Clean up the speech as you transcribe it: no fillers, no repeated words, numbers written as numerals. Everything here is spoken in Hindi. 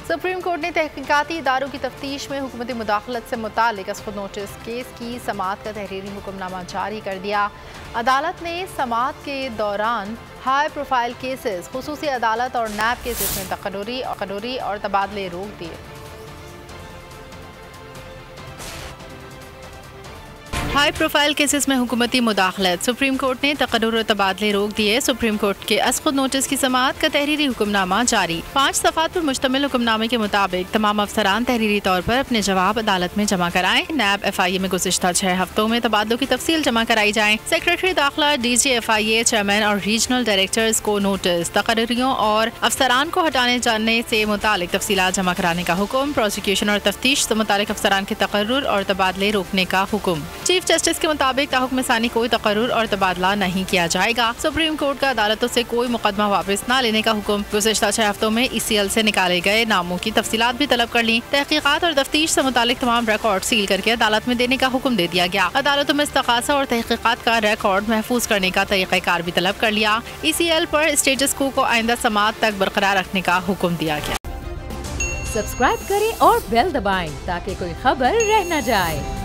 सुप्रीम कोर्ट ने तहकीकाती इदारों की तफ्तीश में हुकूमती मुदाखलत से मुतालिक खुद नोटिस केस की समाअत का तहरीरी हुक्मनामा जारी कर दिया। अदालत ने समाअत के दौरान हाई प्रोफाइल केसेस, खुसूसी अदालत और नैब केसेस में तकर्रुरी और तबादले रोक दिए। हाई प्रोफाइल केसेस में हुकूमती मुदाखलत, सुप्रीम कोर्ट ने तकर्रुर और तबादले रोक दिए। सुप्रीम कोर्ट के खुद नोटिस की समाअत का तहरीरी हुक्मनामा जारी। 5 सफ़ात पर मुश्तमिल हुक्मनामे के मुताबिक तमाम अफसरान तहरीरी तौर पर अपने जवाब अदालत में जमा कराएं। नैब FIA में गुज़िश्ता 6 हफ्तों में तबादलों की तफसील जमा कराई जाए। सेक्रेटरी दाखिला, DG FIA, चेयरमैन और रीजनल डायरेक्टर्स को नोटिस, तकर्रियों और अफसरान को हटाने जाने से मुतालिक तफसीलात जमा कराने का हुक्म। प्रोसिक्यूशन और तफ्तीश से मुतालिक अफसरान के तकर्रुर और तबादले रोकने का हुक्म। चीफ जस्टिस के मुताबिक ताहुक्म सानी कोई तकर्रुर और तबादला नहीं किया जाएगा। सुप्रीम कोर्ट का अदालतों से कोई मुकदमा वापस न लेने का हुक्म। गुज़िश्ता 6 हफ्तों में ECL से निकाले गए नामों की तफसीलात भी तलब कर ली। तहकीकात और तफ्तीश से मुतालिक तमाम रिकॉर्ड सील करके अदालत में देने का हुक्म दे दिया गया। अदालतों में इस्तग़ासा और तहकीकात का रिकॉर्ड महफूज करने का तरीक़ाकार भी तलब कर लिया। ECL पर स्टेटस को आइंदा समाअत तक बरकरार रखने का हुक्म दिया गया। सब्सक्राइब करें और बेल दबाएं ताकि कोई खबर रह न जाए।